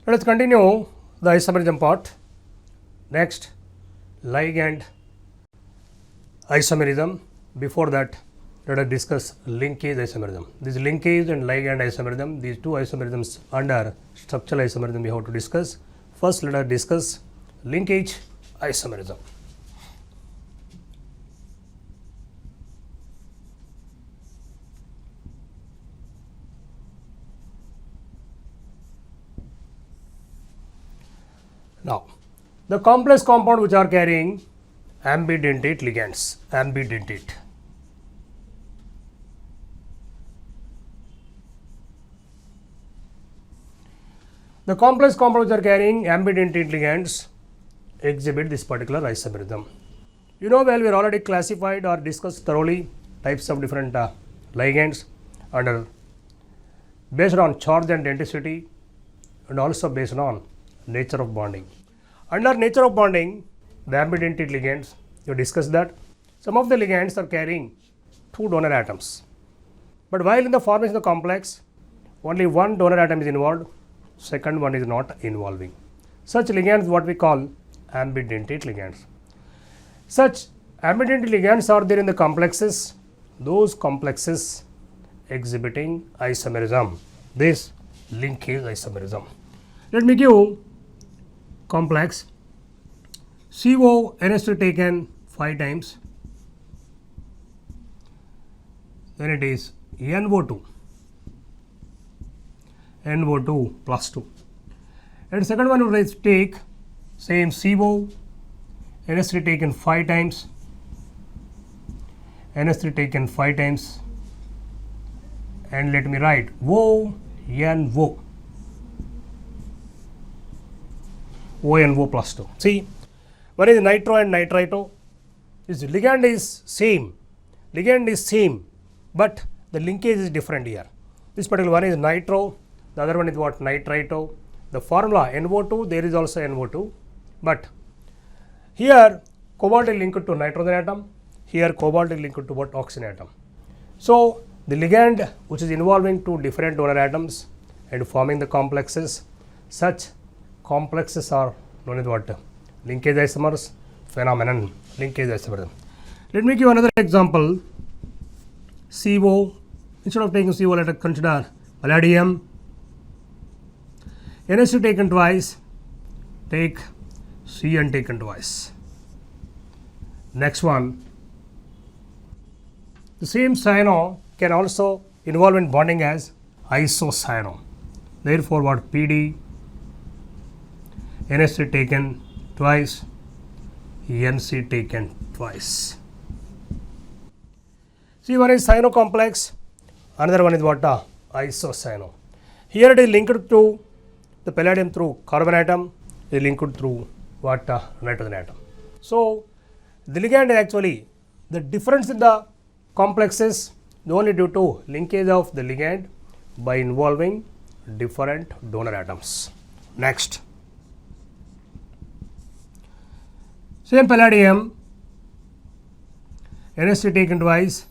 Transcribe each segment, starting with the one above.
Let us continue the isomerism part. Next, ligand isomerism. Before that, let us discuss linkage isomerism. This linkage and ligand isomerism, these two isomerisms under structural isomerism we have to discuss. First, let us discuss linkage isomerism. Now, the complex compound which are carrying ambidentate ligands, ambidentate. The complex compounds which are carrying ambidentate ligands exhibit this particular isomerism. You know well, we are already classified or discussed thoroughly types of different ligands under based on charge and density and also based on nature of bonding. Under nature of bonding, the ambidentate ligands, you discussed that some of the ligands are carrying two donor atoms, but while in the formation of the complex, only one donor atom is involved, second one is not involving. Such ligands what we call ambidentate ligands. Such ambidentate ligands are there in the complexes, those complexes exhibiting isomerism, this linkage isomerism. Let me give complex CO NH3 taken 5 times, then it is NO2 plus 2, and second one will take same CO NH3 taken 5 times, NH3 taken 5 times, and let me write ONO plus 2. See, one is nitro and nitrito. This ligand is same, but the linkage is different here. This particular one is nitro, the other one is what? Nitrito. The formula NO2, there is also NO2, but here cobalt is linked to nitrogen atom, here cobalt is linked to what? Oxygen atom. So, the ligand which is involving two different donor atoms and forming the complexes, such complexes are known as what? Linkage isomers phenomenon, linkage isomerism. Let me give another example. CO, instead of taking CO, let us consider palladium. NH2 taken twice, take CN taken twice. Next one, the same cyano can also involve in bonding as isocyano. Therefore, what? PD, NH3 taken twice, NC taken twice. See, one is cyano complex, another one is what? Isocyano. Here it is linked to the palladium through carbon atom, it is linked through what? Nitrogen atom. So, the ligand is actually the difference in the complexes only due to linkage of the ligand by involving different donor atoms. Next, same palladium, NH3 taken twice,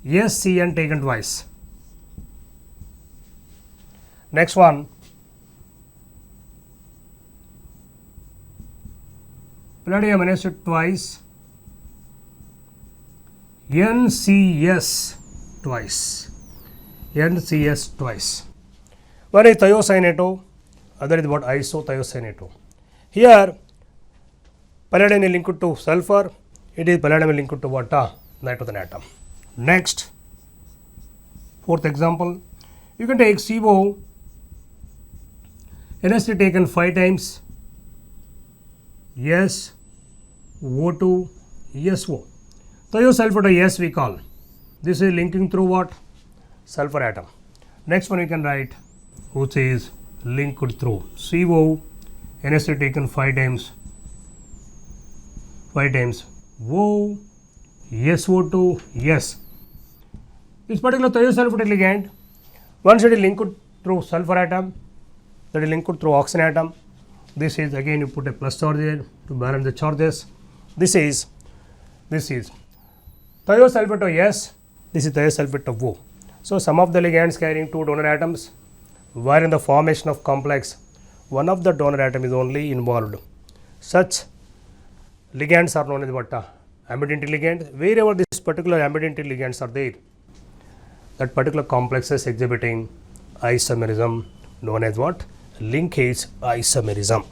SCN taken twice. Next one, palladium NH3 twice, NCS twice, NCS twice. One is thiocyanato, other is what? Isothiocyanato. Here, palladium is linked to sulfur, it is palladium is linked to what? Nitrogen atom. Next, fourth example, you can take CO, NH3 taken 5 times, SO2, SO. Thiosulfur to S we call. This is linking through what? Sulfur atom. Next one you can write, which is linked through CO, NH3 taken 5 times, O, SO2, S. This particular thiosulfur ligand, once it is linked through sulfur atom, that is linked through oxygen atom. This is again you put a plus charge here to balance the charges. This is thiosulfate of S, this is thiosulfate of O. So, some of the ligands carrying two donor atoms, where in the formation of complex, one of the donor atom is only involved. Such ligands are known as what? Ambident ligand. Wherever this particular ambident ligands are there, that particular complex is exhibiting isomerism known as what? Linkage isomerism.